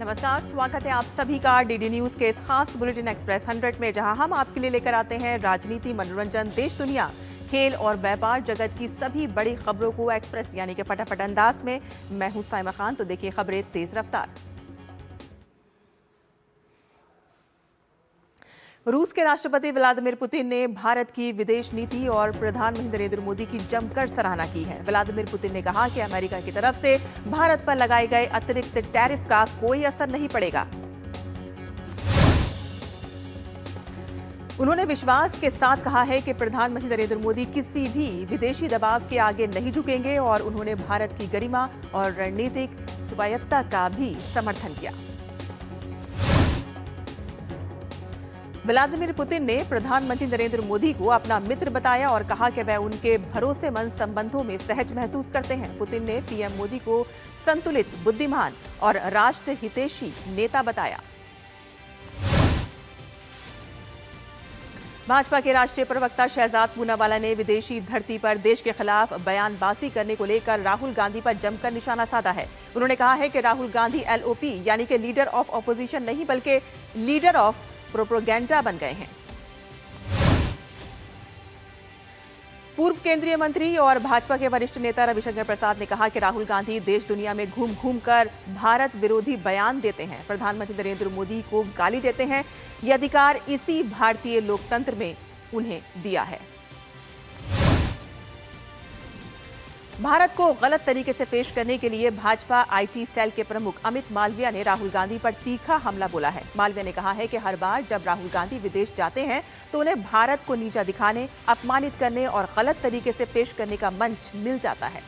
नमस्कार, स्वागत है आप सभी का डीडी न्यूज के इस खास बुलेटिन एक्सप्रेस 100 में, जहां हम आपके लिए लेकर आते हैं राजनीति, मनोरंजन, देश दुनिया, खेल और व्यापार जगत की सभी बड़ी खबरों को एक्सप्रेस यानी कि फटाफट अंदाज में। मैं हूं साइमा खान, तो देखिए खबरें तेज रफ्तार। रूस के राष्ट्रपति व्लादिमीर पुतिन ने भारत की विदेश नीति और प्रधानमंत्री नरेंद्र मोदी की जमकर सराहना की है। व्लादिमीर पुतिन ने कहा कि अमेरिका की तरफ से भारत पर लगाए गए अतिरिक्त टैरिफ का कोई असर नहीं पड़ेगा। उन्होंने विश्वास के साथ कहा है कि प्रधानमंत्री नरेंद्र मोदी किसी भी विदेशी दबाव के आगे नहीं झुकेंगे और उन्होंने भारत की गरिमा और रणनीतिक स्वायत्तता का भी समर्थन किया। व्लादिमीर पुतिन ने प्रधानमंत्री नरेंद्र मोदी को अपना मित्र बताया और कहा कि वह उनके भरोसेमंद संबंधों में सहज महसूस करते हैं। पुतिन ने पीएम मोदी को संतुलित, बुद्धिमान और राष्ट्र हितैषी नेता बताया। भाजपा के राष्ट्रीय प्रवक्ता शहजाद पूनावाला ने विदेशी धरती पर देश के खिलाफ बयानबाजी करने को लेकर राहुल गांधी पर जमकर निशाना साधा है। उन्होंने कहा है कि राहुल गांधी एलओपी यानी कि लीडर ऑफ ऑपोजिशन नहीं बल्कि लीडर ऑफ प्रोपेगेंडा बन गए हैं। पूर्व केंद्रीय मंत्री और भाजपा के वरिष्ठ नेता रविशंकर प्रसाद ने कहा कि राहुल गांधी देश दुनिया में घूम घूम कर भारत विरोधी बयान देते हैं, प्रधानमंत्री नरेंद्र मोदी को गाली देते हैं। ये अधिकार इसी भारतीय लोकतंत्र में उन्हें दिया है। भारत को गलत तरीके से पेश करने के लिए भाजपा आईटी सेल के प्रमुख अमित मालविया ने राहुल गांधी पर तीखा हमला बोला है। मालविया ने कहा है कि हर बार जब राहुल गांधी विदेश जाते हैं तो उन्हें भारत को नीचा दिखाने, अपमानित करने और गलत तरीके से पेश करने का मंच मिल जाता है।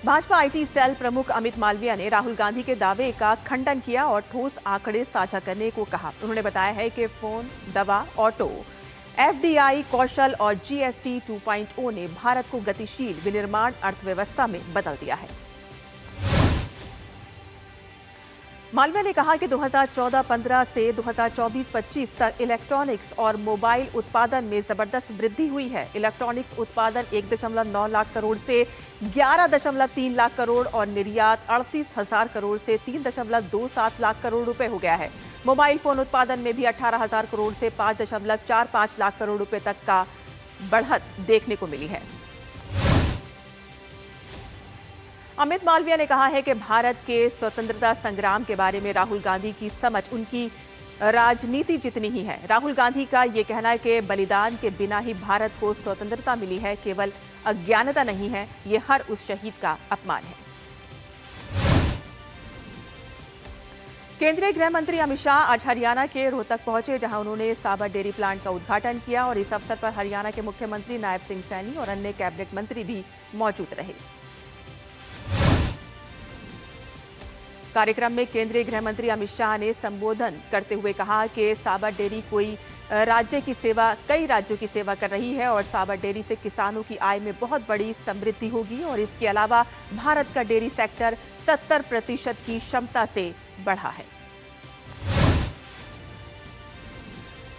भाजपा आईटी सेल प्रमुख अमित मालविया ने राहुल गांधी के दावे का खंडन किया और ठोस आंकड़े साझा करने को कहा। उन्होंने बताया है कि फोन, दवा, ऑटो, एफडीआई, कौशल और जीएसटी 2.0 ने भारत को गतिशील विनिर्माण अर्थव्यवस्था में बदल दिया है। मालविया ने कहा कि 2014-15 से 2024-25 तक इलेक्ट्रॉनिक्स और मोबाइल उत्पादन में जबरदस्त वृद्धि हुई है। इलेक्ट्रॉनिक्स उत्पादन 1.9 लाख करोड़ से 11.3 लाख करोड़ और निर्यात 38,000 करोड़ से 3.27 लाख करोड़ रुपए हो गया है। मोबाइल फोन उत्पादन में भी 18,000 करोड़ से 5.45 लाख करोड़ रुपए तक का बढ़त देखने को मिली है। अमित मालविया ने कहा है कि भारत के स्वतंत्रता संग्राम के बारे में राहुल गांधी की समझ उनकी राजनीति जितनी ही है। राहुल गांधी का ये कहना है कि बलिदान के बिना ही भारत को स्वतंत्रता मिली है, केवल अज्ञानता नहीं है, ये हर उस शहीद का अपमान है। केंद्रीय गृह मंत्री अमित शाह आज हरियाणा के रोहतक पहुंचे, जहां उन्होंने साबर डेयरी प्लांट का उद्घाटन किया और इस अवसर पर हरियाणा के मुख्यमंत्री नायब सिंह सैनी और अन्य कैबिनेट मंत्री भी मौजूद रहे। कार्यक्रम में केंद्रीय गृह मंत्री अमित शाह ने संबोधन करते हुए कहा कि साबर डेयरी कई राज्यों की सेवा कर रही है और साबर डेयरी से किसानों की आय में बहुत बड़ी समृद्धि होगी और इसके अलावा भारत का डेयरी सेक्टर 70% की क्षमता से बढ़ा है।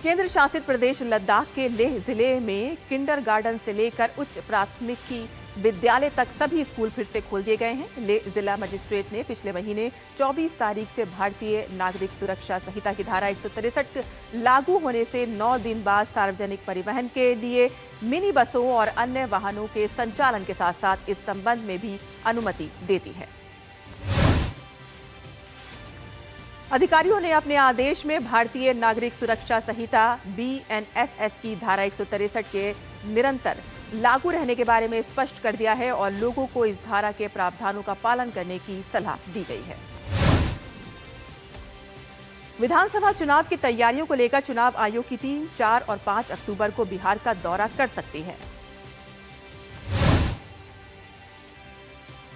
केंद्र शासित प्रदेश लद्दाख के लेह जिले में किंडरगार्टन से लेकर उच्च प्राथमिकी विद्यालय तक सभी स्कूल फिर से खोल दिए गए हैं। लेह जिला मजिस्ट्रेट ने पिछले महीने 24 तारीख से भारतीय नागरिक सुरक्षा संहिता की धारा 163 लागू होने से 9 दिन बाद सार्वजनिक परिवहन के लिए मिनी बसों और अन्य वाहनों के संचालन के साथ साथ इस संबंध में भी अनुमति देती है। अधिकारियों ने अपने आदेश में भारतीय नागरिक सुरक्षा संहिता BNSS की धारा 163 के निरंतर लागू रहने के बारे में स्पष्ट कर दिया है और लोगों को इस धारा के प्रावधानों का पालन करने की सलाह दी गई है। विधानसभा चुनाव की तैयारियों को लेकर चुनाव आयोग की टीम 4 और 5 अक्टूबर को बिहार का दौरा कर सकती है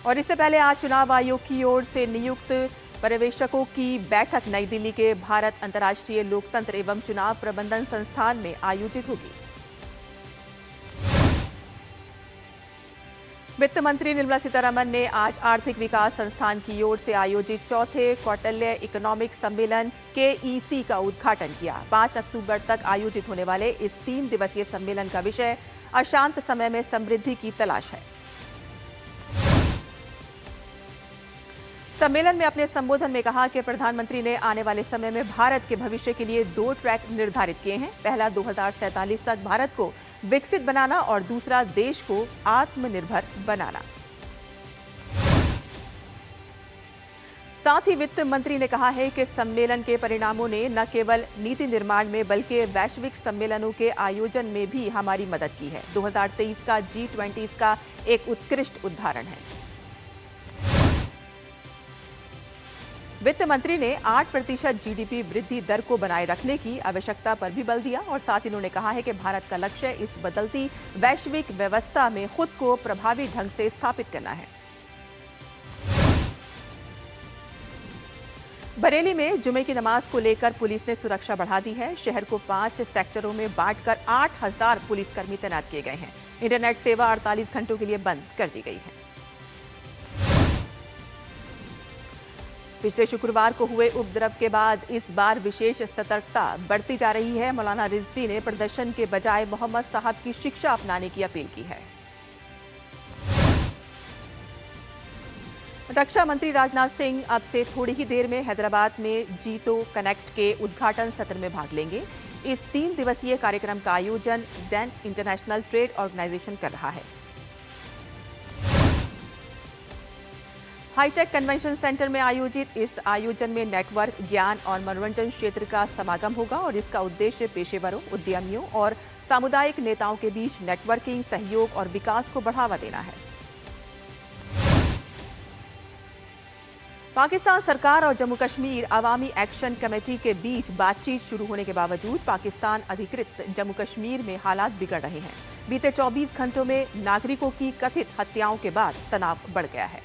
और इससे पहले आज चुनाव आयोग की ओर से नियुक्त पर्यवेक्षकों की बैठक नई दिल्ली के भारत अंतर्राष्ट्रीय लोकतंत्र एवं चुनाव प्रबंधन संस्थान में आयोजित होगी। वित्त मंत्री निर्मला सीतारमण ने आज आर्थिक विकास संस्थान की ओर से आयोजित चौथे कौटिल्य इकोनॉमिक सम्मेलन KEC का उद्घाटन किया। 5 अक्टूबर तक आयोजित होने वाले इस 3 दिवसीय सम्मेलन का विषय अशांत समय में समृद्धि की तलाश है। सम्मेलन में अपने संबोधन में कहा कि प्रधानमंत्री ने आने वाले समय में भारत के भविष्य के लिए 2 ट्रैक निर्धारित किए हैं। पहला 2047 तक भारत को विकसित बनाना और दूसरा देश को आत्मनिर्भर बनाना। साथ ही वित्त मंत्री ने कहा है कि सम्मेलन के परिणामों ने न केवल नीति निर्माण में बल्कि वैश्विक सम्मेलनों के आयोजन में भी हमारी मदद की है। 2023 का G20 इसका एक उत्कृष्ट उदाहरण है। वित्त मंत्री ने 8% जीडीपी वृद्धि दर को बनाए रखने की आवश्यकता पर भी बल दिया और साथ ही उन्होंने कहा है कि भारत का लक्ष्य इस बदलती वैश्विक व्यवस्था में खुद को प्रभावी ढंग से स्थापित करना है। बरेली में जुमे की नमाज को लेकर पुलिस ने सुरक्षा बढ़ा दी है। शहर को 5 सेक्टरों में बांटकर 8000 पुलिसकर्मी तैनात किए गए हैं। इंटरनेट सेवा 48 घंटों के लिए बंद कर दी गई है। पिछले शुक्रवार को हुए उपद्रव के बाद इस बार विशेष सतर्कता बढ़ती जा रही है। मौलाना रिजवी ने प्रदर्शन के बजाय मोहम्मद साहब की शिक्षा अपनाने की अपील की है। रक्षा मंत्री राजनाथ सिंह अब से थोड़ी ही देर में हैदराबाद में जीतो कनेक्ट के उद्घाटन सत्र में भाग लेंगे। इस 3 दिवसीय कार्यक्रम का आयोजन जैन इंटरनेशनल ट्रेड ऑर्गेनाइजेशन कर रहा है। हाईटेक कन्वेंशन सेंटर में आयोजित इस आयोजन में नेटवर्क, ज्ञान और मनोरंजन क्षेत्र का समागम होगा और इसका उद्देश्य पेशेवरों, उद्यमियों और सामुदायिक नेताओं के बीच नेटवर्किंग, सहयोग और विकास को बढ़ावा देना है। पाकिस्तान सरकार और जम्मू कश्मीर अवामी एक्शन कमेटी के बीच बातचीत शुरू होने के बावजूद पाकिस्तान अधिकृत जम्मू कश्मीर में हालात बिगड़ रहे हैं। बीते 24 घंटों में नागरिकों की कथित हत्याओं के बाद तनाव बढ़ गया है।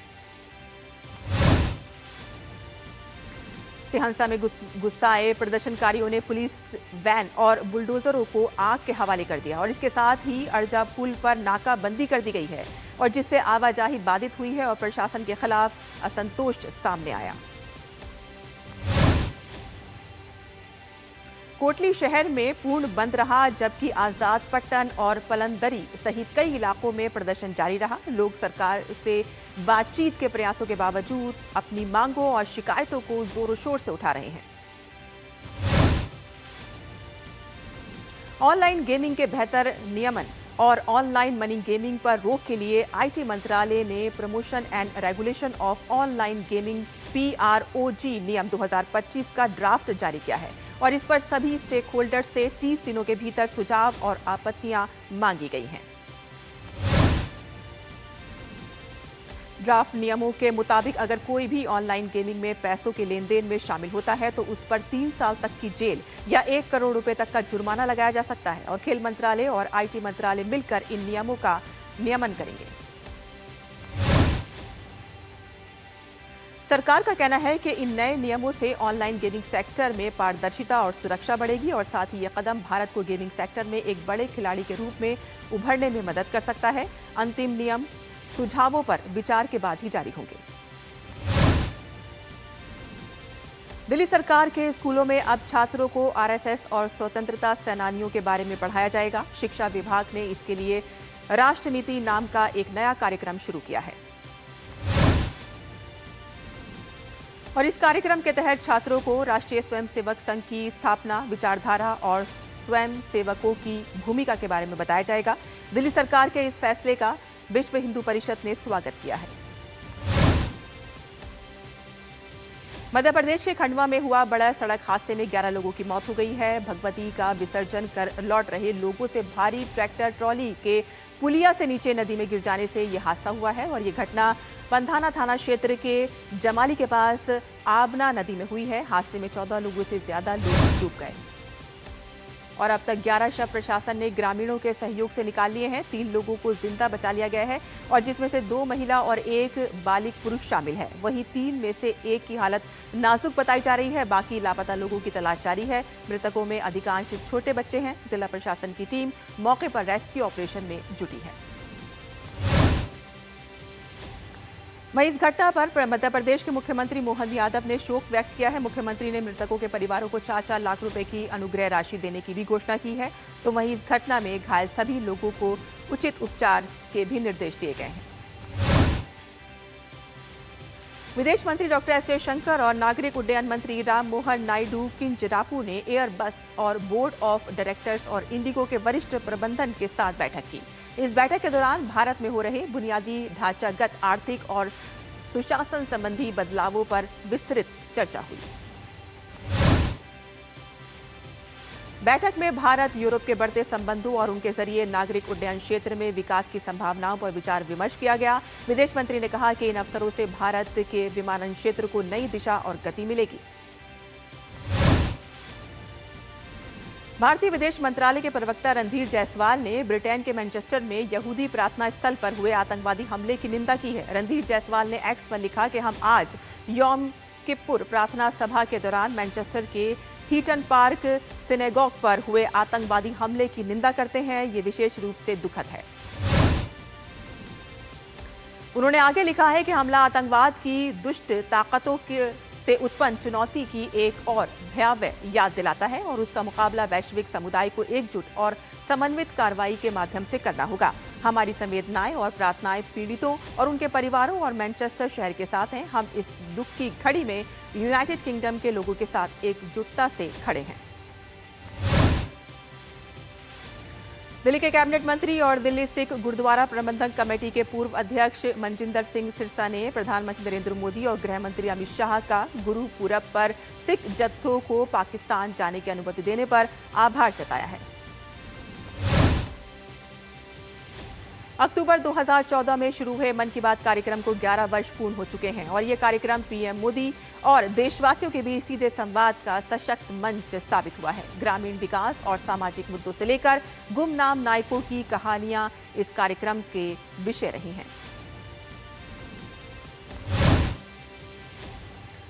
सिहंसा में गुस्साए प्रदर्शनकारियों ने पुलिस वैन और बुलडोजरों को आग के हवाले कर दिया और इसके साथ ही अर्जा पुल पर नाकाबंदी कर दी गई है और जिससे आवाजाही बाधित हुई है और प्रशासन के खिलाफ असंतोष सामने आया। कोटली शहर में पूर्ण बंद रहा जबकि आजाद पट्टन और पलंदरी सहित कई इलाकों में प्रदर्शन जारी रहा। लोग सरकार से बातचीत के प्रयासों के बावजूद अपनी मांगों और शिकायतों को जोरों शोर से उठा रहे हैं। ऑनलाइन गेमिंग के बेहतर नियमन और ऑनलाइन मनी गेमिंग पर रोक के लिए आईटी मंत्रालय ने promotion and regulation of online gaming PROG नियम 2025 का ड्राफ्ट जारी किया है और इस पर सभी स्टेक होल्डर से 30 दिनों के भीतर सुझाव और आपत्तियां मांगी गई हैं। ड्राफ्ट नियमों के मुताबिक अगर कोई भी ऑनलाइन गेमिंग में पैसों के लेन देन में शामिल होता है तो उस पर 3 साल तक की जेल या 1 करोड़ रुपए तक का जुर्माना लगाया जा सकता है और खेल मंत्रालय और आईटी मंत्रालय मिलकर इन नियमों का नियमन करेंगे। सरकार का कहना है कि इन नए नियमों से ऑनलाइन गेमिंग सेक्टर में पारदर्शिता और सुरक्षा बढ़ेगी और साथ ही ये कदम भारत को गेमिंग सेक्टर में एक बड़े खिलाड़ी के रूप में उभरने में मदद कर सकता है। अंतिम नियम सुझावों पर विचार के बाद ही जारी होंगे। दिल्ली सरकार के स्कूलों में अब छात्रों को आरएसएस और स्वतंत्रता सेनानियों के बारे में पढ़ाया जाएगा। शिक्षा विभाग ने इसके लिए राष्ट्र नीति नाम का एक नया कार्यक्रम शुरू किया है और इस कार्यक्रम के तहत छात्रों को राष्ट्रीय स्वयंसेवक संघ की स्थापना, विचारधारा और स्वयं सेवकों की भूमिका के बारे में बताया जाएगा। दिल्ली सरकार के इस फैसले का विश्व हिंदू परिषद ने स्वागत किया है। मध्य प्रदेश के खंडवा में हुआ बड़ा सड़क हादसे में 11 लोगों की मौत हो गई है। भगवती का विसर्जन कर लौट रहे लोगों से भारी ट्रैक्टर ट्रॉली के पुलिया से नीचे नदी में गिर जाने से यह हादसा हुआ है और ये घटना पंधाना थाना क्षेत्र के जमाली के पास आबना नदी में हुई है। हादसे में 14 लोगों से ज्यादा लोग डूब गए और अब तक 11 शव प्रशासन ने ग्रामीणों के सहयोग से निकाल लिए हैं। 3 लोगों को जिंदा बचा लिया गया है और जिसमें से 2 महिला और 1 बालिग पुरुष शामिल है। वहीं 3 में से 1 की हालत नाजुक बताई जा रही है। बाकी लापता लोगों की तलाश जारी है। मृतकों में अधिकांश छोटे बच्चे हैं। जिला प्रशासन की टीम मौके पर रेस्क्यू ऑपरेशन में जुटी है। वहीं इस घटना पर मध्य प्रदेश के मुख्यमंत्री मोहन यादव ने शोक व्यक्त किया है। मुख्यमंत्री ने मृतकों के परिवारों को 4-4 लाख रुपए की अनुग्रह राशि देने की भी घोषणा की है। तो वहीं इस घटना में घायल सभी लोगों को उचित उपचार के भी निर्देश दिए गए हैं। विदेश मंत्री डॉक्टर एस जयशंकर और नागरिक उड्डयन मंत्री राम मोहन नायडू किंजरापू ने एयरबस और बोर्ड ऑफ डायरेक्टर्स और इंडिगो के वरिष्ठ प्रबंधन के साथ बैठक की। इस बैठक के दौरान भारत में हो रहे बुनियादी ढांचागत आर्थिक और सुशासन संबंधी बदलावों पर विस्तृत चर्चा हुई। बैठक में भारत यूरोप के बढ़ते संबंधों और उनके जरिए नागरिक उड्डयन क्षेत्र में विकास की संभावनाओं पर विचार विमर्श किया गया। विदेश मंत्री ने कहा कि इन अवसरों से भारत के विमानन क्षेत्र को नई दिशा और गति मिलेगी। भारतीय विदेश मंत्रालय के प्रवक्ता रणधीर जायसवाल ने ब्रिटेन के मैनचेस्टर में यहूदी प्रार्थना स्थल पर हुए आतंकवादी हमले की निंदा की है। रणधीर जायसवाल ने एक्स पर लिखा कि हम आज यौम किप्पुर प्रार्थना सभा के दौरान मैनचेस्टर के हीटन पार्क सिनेगॉग पर हुए आतंकवादी हमले की निंदा करते हैं। ये विशेष रूप से दुखद है। उन्होंने आगे लिखा है कि हमला आतंकवाद की दुष्ट ताकतों से उत्पन्न चुनौती की एक और भयावह याद दिलाता है और उसका मुकाबला वैश्विक समुदाय को एकजुट और समन्वित कार्रवाई के माध्यम से करना होगा। हमारी संवेदनाएं और प्रार्थनाएं पीड़ितों और उनके परिवारों और मैनचेस्टर शहर के साथ हैं। हम इस दुख की घड़ी में यूनाइटेड किंगडम के लोगों के साथ एकजुटता से खड़े हैं। दिल्ली के कैबिनेट मंत्री और दिल्ली सिख गुरुद्वारा प्रबंधक कमेटी के पूर्व अध्यक्ष मनजिंदर सिंह सिरसा ने प्रधानमंत्री नरेंद्र मोदी और गृह मंत्री अमित शाह का गुरु पूरब पर सिख जत्थों को पाकिस्तान जाने की अनुमति देने पर आभार जताया है। अक्टूबर 2014 में शुरू हुए मन की बात कार्यक्रम को 11 वर्ष पूर्ण हो चुके हैं और ये कार्यक्रम पीएम मोदी और देशवासियों के बीच सीधे संवाद का सशक्त मंच साबित हुआ है। ग्रामीण विकास और सामाजिक मुद्दों से लेकर गुमनाम नायकों की कहानियां इस कार्यक्रम के विषय रही हैं।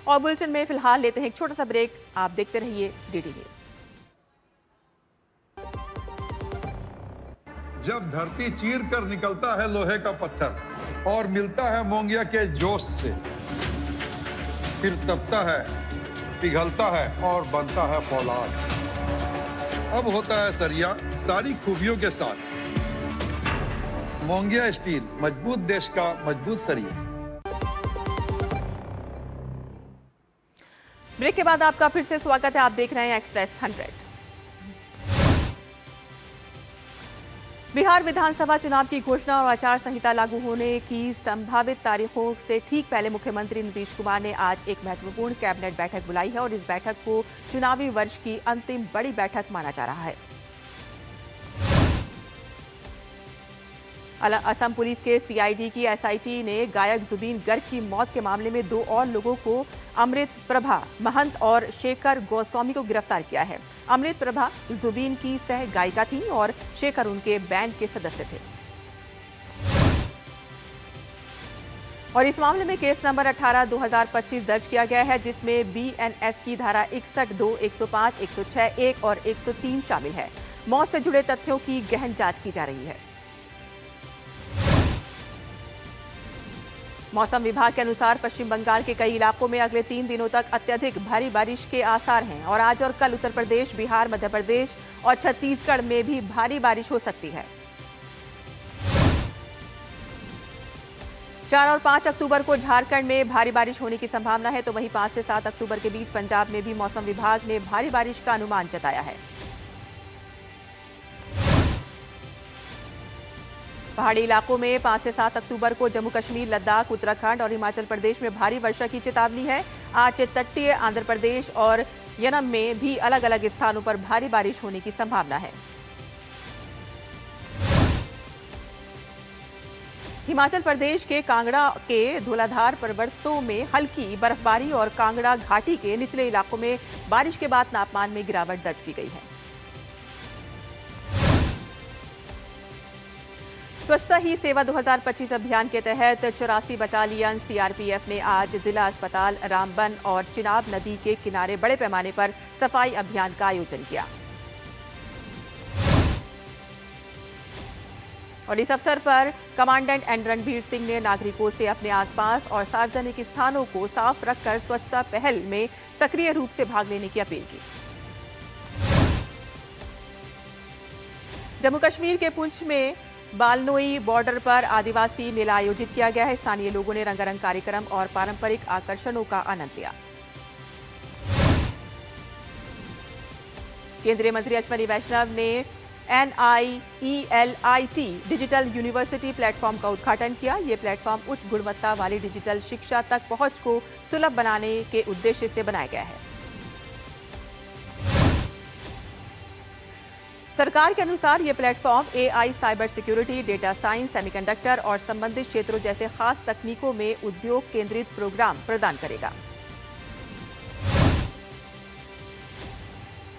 और बुलेटिन में फिलहाल लेते हैं एक छोटा सा ब्रेक। आप देखते रहिए डीडी न्यूज। जब धरती चीर कर निकलता है लोहे का पत्थर और मिलता है मोंगिया के जोश से, फिर तपता है, पिघलता है और बनता है फौलाद। अब होता है सरिया सारी खूबियों के साथ। मोंगिया स्टील, मजबूत देश का मजबूत सरिया। ब्रेक के बाद आपका फिर से स्वागत है। आप देख रहे हैं एक्सप्रेस 100। बिहार विधानसभा चुनाव की घोषणा और आचार संहिता लागू होने की संभावित तारीखों से ठीक पहले मुख्यमंत्री नीतीश कुमार ने आज एक महत्वपूर्ण कैबिनेट बैठक बुलाई है और इस बैठक को चुनावी वर्ष की अंतिम बड़ी बैठक माना जा रहा है। असम पुलिस के सीआईडी की एसआईटी ने गायक जुबीन गर्ग की मौत के मामले में 2 और लोगों को अमृत प्रभा महंत और शेखर गोस्वामी को गिरफ्तार किया है। अमृत प्रभा जुबीन की सह गायिका थी और शेखर उनके बैंड के सदस्य थे। और इस मामले में केस नंबर 18/2025 दर्ज किया गया है, जिसमें बीएनएस की धारा 61(2), 105, 106(1) और 103 शामिल है। मौत से जुड़े तथ्यों की गहन जांच की जा रही है। मौसम विभाग के अनुसार पश्चिम बंगाल के कई इलाकों में अगले 3 दिनों तक अत्यधिक भारी बारिश के आसार हैं और आज और कल उत्तर प्रदेश, बिहार, मध्य प्रदेश और छत्तीसगढ़ में भी भारी बारिश हो सकती है। 4 और 5 अक्टूबर को झारखंड में भारी बारिश होने की संभावना है, तो वहीं 5 से 7 अक्टूबर के बीच पंजाब में भी मौसम विभाग ने भारी बारिश का अनुमान जताया है। पहाड़ी इलाकों में 5 से 7 अक्टूबर को जम्मू कश्मीर, लद्दाख, उत्तराखंड और हिमाचल प्रदेश में भारी वर्षा की चेतावनी है। आज तटीय आंध्र प्रदेश और यनम में भी अलग अलग स्थानों पर भारी बारिश होने की संभावना है। हिमाचल प्रदेश के कांगड़ा के धौलाधार पर्वतों में हल्की बर्फबारी और कांगड़ा घाटी के निचले इलाकों में बारिश के बाद तापमान में गिरावट दर्ज की गई है। स्वच्छता ही सेवा 2025 अभियान के तहत 84 बटालियन सीआरपीएफ ने आज जिला अस्पताल रामबन और चिनाब नदी के किनारे बड़े पैमाने पर सफाई अभियान का आयोजन किया। और इस अवसर पर कमांडेंट एन रणबीर सिंह ने नागरिकों से अपने आसपास और सार्वजनिक स्थानों को साफ रखकर स्वच्छता पहल में सक्रिय रूप से भाग लेने की अपील की। जम्मू कश्मीर के पुंछ में बालनोई बॉर्डर पर आदिवासी मेला आयोजित किया गया है। स्थानीय लोगों ने रंगारंग कार्यक्रम और पारंपरिक आकर्षणों का आनंद लिया। केंद्रीय मंत्री अश्विनी वैष्णव ने NIELIT डिजिटल यूनिवर्सिटी प्लेटफॉर्म का उद्घाटन किया। ये प्लेटफॉर्म उच्च गुणवत्ता वाली डिजिटल शिक्षा तक पहुंच को सुलभ बनाने के उद्देश्य से बनाया गया है। सरकार के अनुसार ये platform AI, cyber security, data science, semiconductor और संबंधित क्षेत्रों जैसे खास तकनीकों में उद्योग केंद्रित प्रोग्राम प्रदान करेगा।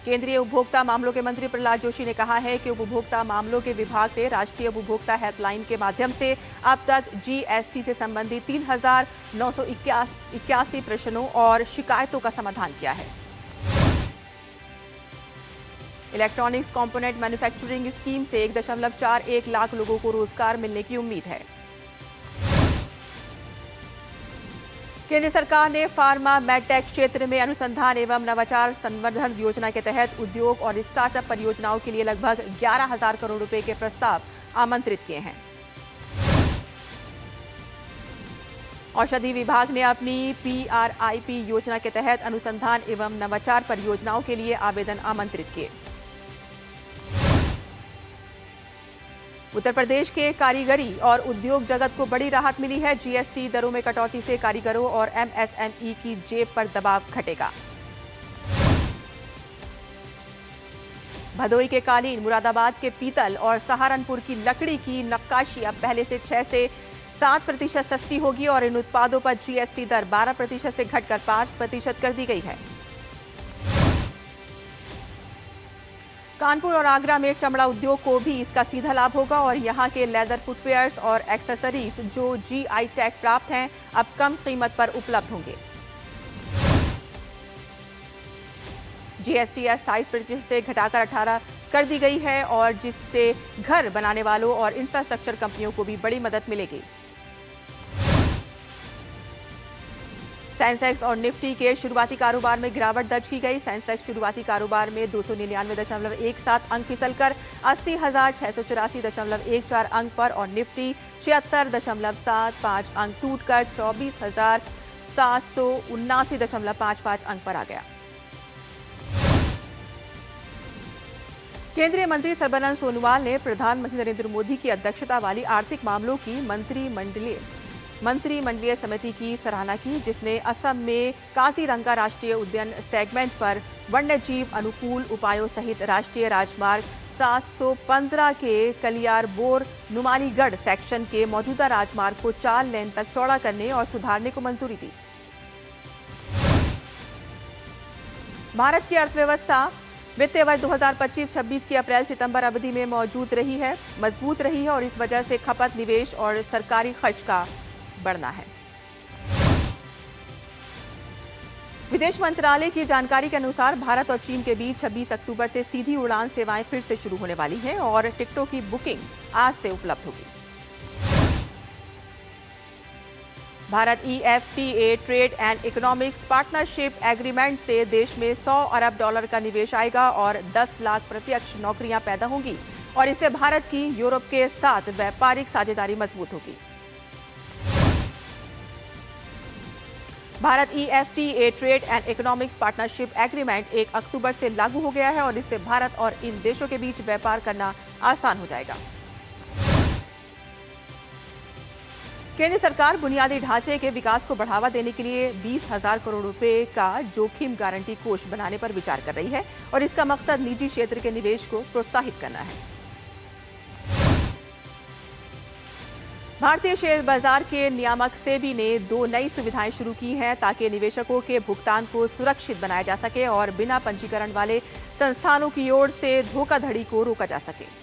केंद्रीय उपभोक्ता मामलों के मंत्री प्रहलाद जोशी ने कहा है कि उपभोक्ता मामलों के विभाग ने राष्ट्रीय उपभोक्ता हेल्पलाइन के माध्यम से अब तक GST से संबंधित 3,981 प्रश्नों और शिकायतों का समाधान किया है। इलेक्ट्रॉनिक्स कंपोनेंट मैन्युफैक्चरिंग स्कीम से 1.41 लाख लोगों को रोजगार मिलने की उम्मीद है। केंद्र सरकार ने फार्मा मेडटेक क्षेत्र में अनुसंधान एवं नवाचार संवर्धन योजना के तहत उद्योग और स्टार्टअप परियोजनाओं के लिए लगभग 11,000 करोड़ रुपए के प्रस्ताव आमंत्रित किए हैं। औषधि विभाग ने अपनी PRIP योजना के तहत अनुसंधान एवं नवाचार परियोजनाओं के लिए आवेदन आमंत्रित किए। उत्तर प्रदेश के कारीगरी और उद्योग जगत को बड़ी राहत मिली है। GST दरों में कटौती से कारीगरों और MSME की जेब पर दबाव घटेगा। भदोई के कालीन, मुरादाबाद के पीतल और सहारनपुर की लकड़ी की नक्काशी अब पहले से 6 से 7% सस्ती होगी और इन उत्पादों पर GST दर 12% से घटकर 5% कर दी गई है। कानपुर और आगरा में चमड़ा उद्योग को भी इसका सीधा लाभ होगा और यहां के लेदर फुटवेयर्स और एक्सेसरीज जो GI टैग प्राप्त हैं अब कम कीमत पर उपलब्ध होंगे। GST 28% से घटाकर 18 कर दी गई है और जिससे घर बनाने वालों और इंफ्रास्ट्रक्चर कंपनियों को भी बड़ी मदद मिलेगी। सेंसेक्स और निफ्टी के शुरुआती कारोबार में गिरावट दर्ज की गई। सेंसेक्स शुरुआती कारोबार में 299.17 अंक फिसलकर 80,684.14 अंक पर और निफ्टी 76.75 अंक टूटकर 24,779.55 अंक पर आ गया। केंद्रीय मंत्री सर्बानंद सोनोवाल ने प्रधानमंत्री नरेंद्र मोदी की अध्यक्षता वाली आर्थिक मामलों की मंत्रिमंडलीय समिति की सराहना की, जिसने असम में काजीरंगा राष्ट्रीय उद्यान सेगमेंट पर वन्यजीव अनुकूल उपायों सहित राष्ट्रीय राजमार्ग 715 के कलियारबोर नुमालीगढ़ सेक्शन के मौजूदा राजमार्ग को 4 लेन तक चौड़ा करने और सुधारने को मंजूरी दी। भारत की अर्थव्यवस्था वित्तीय वर्ष 2025-26 की अप्रैल-सितंबर अवधि में मजबूत रही है और इस वजह से खपत, निवेश और सरकारी खर्च का बढ़ना है। विदेश मंत्रालय की जानकारी के अनुसार भारत और चीन के बीच 26 अक्टूबर से सीधी उड़ान सेवाएं फिर से शुरू होने वाली हैं और टिकटों की बुकिंग आज से उपलब्ध होगी। Bharat EFTA trade and economics partnership agreement से देश में $100 अरब का निवेश आएगा और 10 लाख प्रत्यक्ष नौकरियां पैदा होंगी और इससे भारत की यूरोप के साथ व्यापारिक साझेदारी मजबूत होगी। Bharat EFTA trade and economics partnership agreement 1 अक्टूबर से लागू हो गया है और इससे भारत और इन देशों के बीच व्यापार करना आसान हो जाएगा। केंद्र सरकार बुनियादी ढांचे के विकास को बढ़ावा देने के लिए 20,000 करोड़ रुपए का जोखिम गारंटी कोष बनाने पर विचार कर रही है और इसका मकसद निजी क्षेत्र के निवेश को प्रोत्साहित करना है। भारतीय शेयर बाजार के नियामक सेबी ने 2 नई सुविधाएं शुरू की हैं ताकि निवेशकों के भुगतान को सुरक्षित बनाया जा सके और बिना पंजीकरण वाले संस्थानों की ओर से धोखाधड़ी को रोका जा सके।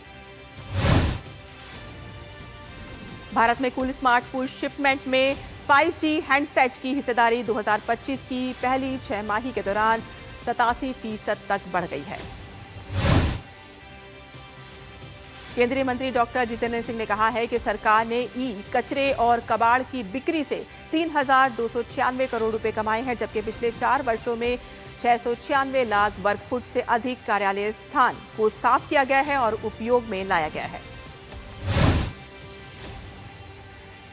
भारत में कुल स्मार्टफोन शिपमेंट में 5G हैंडसेट की हिस्सेदारी 2025 की पहली 6 माही के दौरान 87% तक बढ़ गई है। केंद्रीय मंत्री डॉक्टर जितेंद्र सिंह ने कहा है कि सरकार ने कचरे और कबाड़ की बिक्री से 3,296 करोड़ रुपए कमाए हैं, जबकि पिछले 4 वर्षों में 696 लाख वर्ग फुट से अधिक कार्यालय स्थान को साफ किया गया है और उपयोग में लाया गया है।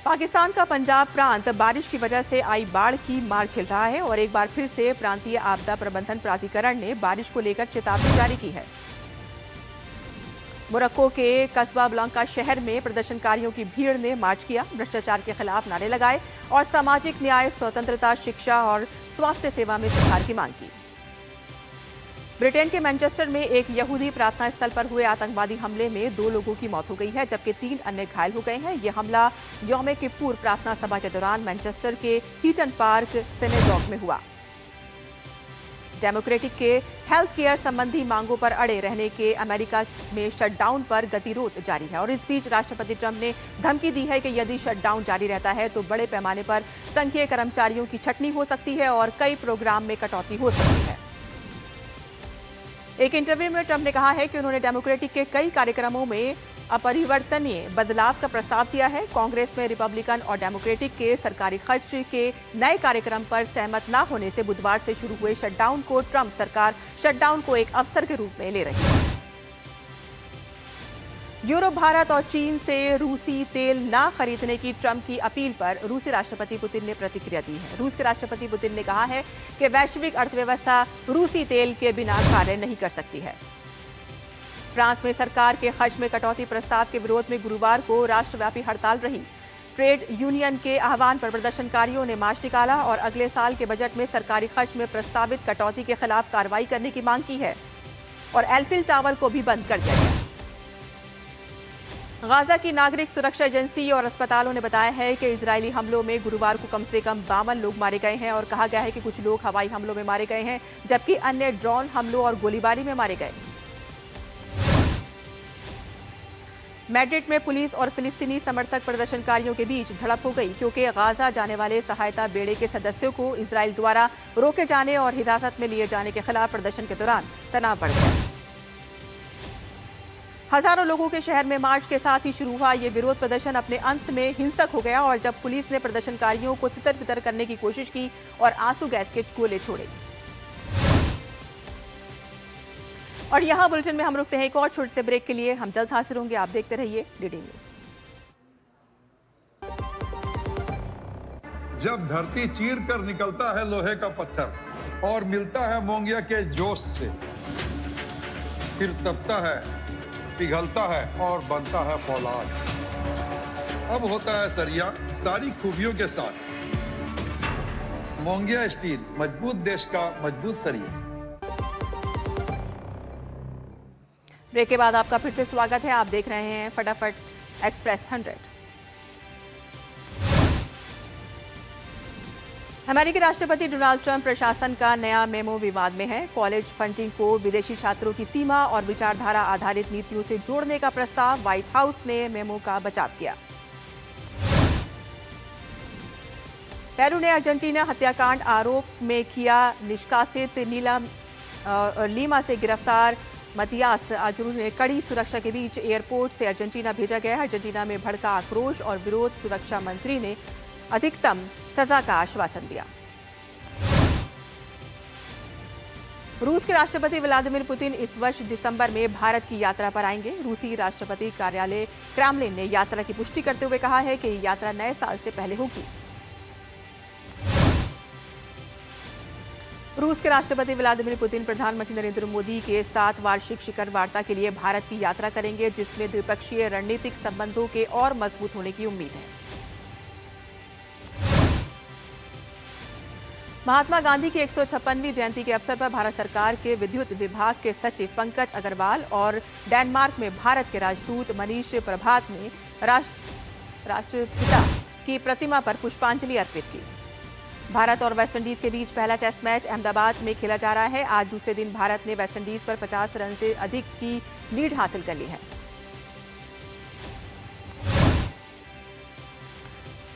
पाकिस्तान का पंजाब प्रांत बारिश की वजह से आई बाढ़ की मार झेल रहा है और एक बार फिर से प्रांतीय आपदा प्रबंधन प्राधिकरण ने बारिश को लेकर चेतावनी जारी की है। मोरक्को के कस्बा ब्लांका शहर में प्रदर्शनकारियों की भीड़ ने मार्च किया, भ्रष्टाचार के खिलाफ नारे लगाए और सामाजिक न्याय, स्वतंत्रता, शिक्षा और स्वास्थ्य सेवा में सुधार की मांग की। ब्रिटेन के मैनचेस्टर में एक यहूदी प्रार्थना स्थल पर हुए आतंकवादी हमले में 2 लोगों की मौत हो गई है, जबकि 3 अन्य घायल हो गए हैं। यह हमला यौम किप्पुर प्रार्थना सभा के दौरान मैनचेस्टर के हीटन पार्क सिनेगॉग में हुआ। डेमोक्रेटिक के हेल्थ केयर संबंधी मांगों पर अड़े रहने के अमेरिका में शटडाउन पर गतिरोध जारी है और इस बीच राष्ट्रपति ट्रंप ने धमकी दी है कि यदि शटडाउन जारी रहता है तो बड़े पैमाने पर संघीय कर्मचारियों की छटनी हो सकती है और कई प्रोग्राम में कटौती हो सकती है। एक इंटरव्यू में ट्रंप ने कहा है कि उन्होंने डेमोक्रेटिक के कई कार्यक्रमों में अपरिवर्तनीय बदलाव का प्रस्ताव दिया है। कांग्रेस में रिपब्लिकन और डेमोक्रेटिक के सरकारी खर्च के नए कार्यक्रम पर सहमत न होने से बुधवार से शुरू हुए शटडाउन को ट्रंप सरकार शटडाउन को एक अवसर के रूप में ले रही है। यूरोप, भारत और चीन से रूसी तेल न खरीदने की ट्रंप की अपील पर रूसी राष्ट्रपति पुतिन ने प्रतिक्रिया दी है। रूस के राष्ट्रपति पुतिन ने कहा है कि वैश्विक अर्थव्यवस्था रूसी तेल के बिना कार्य नहीं कर सकती है। फ्रांस में सरकार के खर्च में कटौती प्रस्ताव के विरोध में गुरुवार को राष्ट्रव्यापी हड़ताल रही। ट्रेड यूनियन के आह्वान पर प्रदर्शनकारियों ने मार्च निकाला और अगले साल के बजट में सरकारी खर्च में प्रस्तावित कटौती के खिलाफ कार्रवाई करने की मांग की है और एल्फिल टावर को भी बंद कर दिया गया। गाजा की नागरिक सुरक्षा एजेंसी और अस्पतालों ने बताया है कि इजरायली हमलों में गुरुवार को कम से कम 52 लोग मारे गए हैं और कहा गया है कि कुछ लोग हवाई हमलों में मारे गए हैं, जबकि अन्य ड्रोन हमलों और गोलीबारी में मारे गए। मैड्रिड में पुलिस और फिलिस्तीनी समर्थक प्रदर्शनकारियों के बीच झड़प हो गई क्योंकि गाजा जाने वाले सहायता बेड़े के सदस्यों को इजराइल द्वारा रोके जाने और हिरासत में लिए जाने के खिलाफ प्रदर्शन के दौरान तनाव बढ़ गया। हजारों लोगों के शहर में मार्च के साथ ही शुरू हुआ ये विरोध प्रदर्शन अपने अंत में हिंसक हो गया और जब पुलिस ने प्रदर्शनकारियों को तितर-बितर करने की कोशिश की और आंसू गैस के गोले छोड़े। और यहाँ बुलेटिन में हम रुकते हैं एक और छोटे से ब्रेक के लिए। हम जल्द हाजिर होंगे, आप देखते रहिए डीडी न्यूज। जब धरती चीर कर निकलता है लोहे का पत्थर और मिलता है मोंगिया के जोश से, फिर तपता है, पिघलता है और बनता है फौलाद। अब होता है सरिया सारी खूबियों के साथ। मोंगिया स्टील, मजबूत देश का मजबूत सरिया। ब्रेक के बाद आपका फिर से स्वागत है। आप देख रहे हैं फटाफट एक्सप्रेस 100। अमेरिकी राष्ट्रपति डोनाल्ड ट्रंप प्रशासन का नया मेमो विवाद में है। कॉलेज फंडिंग को विदेशी छात्रों की सीमा और विचारधारा आधारित नीतियों से जोड़ने का प्रस्ताव, व्हाइट हाउस ने मेमो का बचाव किया। पेरू ने अर्जेंटीना हत्याकांड आरोप में किया निष्कासित लीमा से गिरफ्तार मतियास आजुरू ने कड़ी सुरक्षा के बीच एयरपोर्ट से अर्जेंटीना भेजा गया। अर्जेंटीना में भड़का आक्रोश और विरोध, सुरक्षा मंत्री ने अधिकतम सजा का आश्वासन दिया। रूस के राष्ट्रपति व्लादिमीर पुतिन इस वर्ष दिसंबर में भारत की यात्रा पर आएंगे। रूसी राष्ट्रपति कार्यालय क्रेमलिन ने यात्रा की पुष्टि करते हुए कहा है कि ये यात्रा नए साल से पहले होगी। रूस के राष्ट्रपति व्लादिमीर पुतिन प्रधानमंत्री नरेंद्र मोदी के साथ वार्षिक शिखर वार्ता के लिए भारत की यात्रा करेंगे, जिसमें द्विपक्षीय रणनीतिक संबंधों के और मजबूत होने की उम्मीद है। महात्मा गांधी की 156वीं जयंती के अवसर पर भारत सरकार के विद्युत विभाग के सचिव पंकज अग्रवाल और डेनमार्क में भारत के राजदूत मनीष प्रभात ने राष्ट्रपिता की प्रतिमा पर पुष्पांजलि अर्पित की। भारत और वेस्टइंडीज के बीच पहला टेस्ट मैच अहमदाबाद में खेला जा रहा है। आज दूसरे दिन भारत ने वेस्टइंडीज पर 50 रन से अधिक की लीड हासिल कर ली है।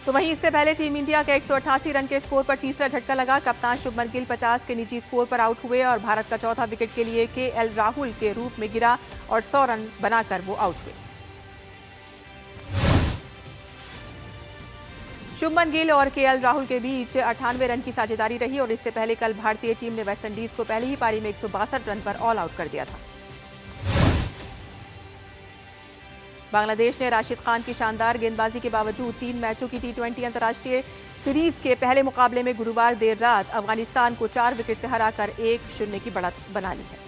तो वहीं इससे पहले टीम इंडिया के 188 रन के स्कोर पर तीसरा झटका लगा। कप्तान शुभमन गिल 50 के निजी स्कोर पर आउट हुए और भारत का चौथा विकेट के लिए केएल राहुल के रूप में गिरा और 100 रन बनाकर वो आउट हुए। शुभमन गिल और केएल राहुल के बीच 98 रन की साझेदारी रही और इससे पहले कल भारतीय टीम ने वेस्टइंडीज को पहली ही पारी में 162 रन पर ऑल आउट कर दिया था। बांग्लादेश ने राशिद खान की शानदार गेंदबाजी के बावजूद 3 मैचों की T20 अंतर्राष्ट्रीय सीरीज के पहले मुकाबले में गुरुवार देर रात अफगानिस्तान को 4 विकेट से हराकर 1-0 की बढ़त बना ली है।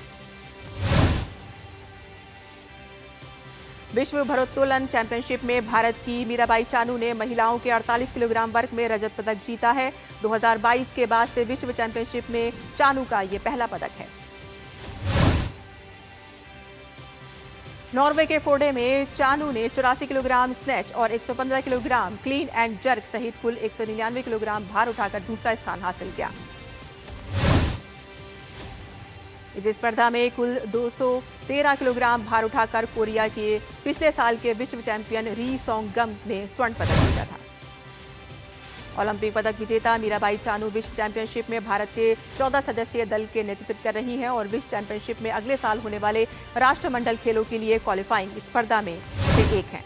विश्व भारोत्तोलन चैंपियनशिप में भारत की मीराबाई चानू ने महिलाओं के 48 किलोग्राम वर्ग में रजत पदक जीता है। 2022 के बाद से विश्व चैंपियनशिप में चानू का ये पहला पदक है। नॉर्वे के फोर्डे में चानू ने 84 किलोग्राम स्नैच और 115 किलोग्राम क्लीन एंड जर्क सहित कुल 199 किलोग्राम भार उठाकर दूसरा स्थान हासिल किया। इस स्पर्धा में कुल 213 किलोग्राम भार उठाकर कोरिया के पिछले साल के विश्व चैंपियन री सोंग-गम ने स्वर्ण पदक जीता था। ओलंपिक पदक विजेता मीराबाई चानू विश्व चैंपियनशिप में भारत के 14 सदस्यीय दल के नेतृत्व कर रही हैं और विश्व चैंपियनशिप में अगले साल होने वाले राष्ट्रमंडल खेलों के लिए क्वालिफाइंग स्पर्धा में से एक हैं।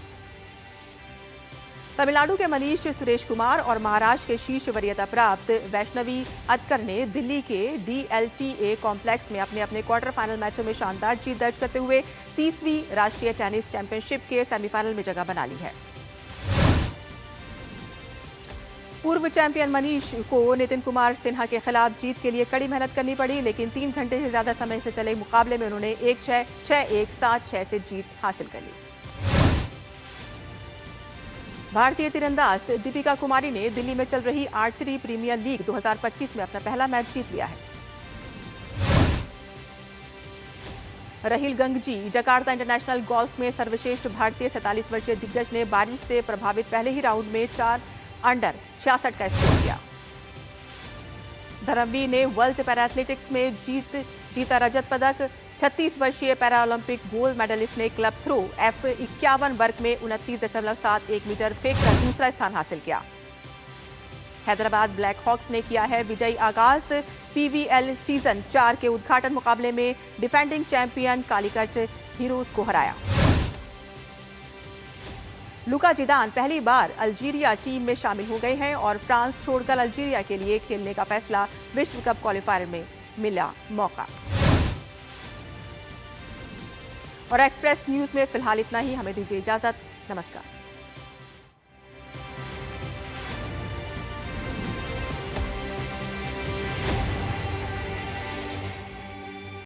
तमिलनाडु के मनीष सुरेश कुमार और महाराष्ट्र के शीर्ष वरीयता प्राप्त वैष्णवी अतकर ने दिल्ली के DLTA कॉम्प्लेक्स में अपने अपने क्वार्टर फाइनल मैचों में शानदार जीत दर्ज करते हुए 30वीं राष्ट्रीय टेनिस चैंपियनशिप के सेमीफाइनल में जगह बना ली है। पूर्व चैंपियन मनीष को नितिन कुमार सिन्हा के खिलाफ जीत के लिए कड़ी मेहनत करनी पड़ी, लेकिन 3 घंटे से ज्यादा समय से चले मुकाबले में उन्होंने 1-6, 6-1, 7-6 से जीत हासिल कर ली। भारतीय तीरंदाज दीपिका कुमारी ने दिल्ली में चल रही आर्चरी प्रीमियर लीग 2025 में अपना पहला मैच जीत लिया है। राहिल गंगजी जकार्ता इंटरनेशनल गोल्फ में सर्वश्रेष्ठ भारतीय 47 वर्षीय दिग्गज ने बारिश से प्रभावित पहले ही राउंड में 4 अंडर 66 का स्कोर किया। धर्मवीर ने वर्ल्ड पैरा एथलेटिक्स में जीता रजत पदक। 36 वर्षीय पैरा ओलंपिक गोल्ड मेडलिस्ट ने क्लब थ्रो F51 वर्ग में 29.71 मीटर फेंक कर दूसरा स्थान हासिल किया। हैदराबाद ब्लैक हॉक्स ने किया है विजयी आगाज। PVL सीजन 4 के उद्घाटन मुकाबले में डिफेंडिंग चैंपियन कालीकट हीरोज को हराया। लुका जिदान पहली बार अल्जीरिया टीम में शामिल हो गए हैं और फ्रांस छोड़कर अल्जीरिया के लिए खेलने का फैसला विश्व कप क्वालिफायर में मिला मौका। और एक्सप्रेस न्यूज में फिलहाल इतना ही। हमें दीजिए इजाजत। नमस्कार।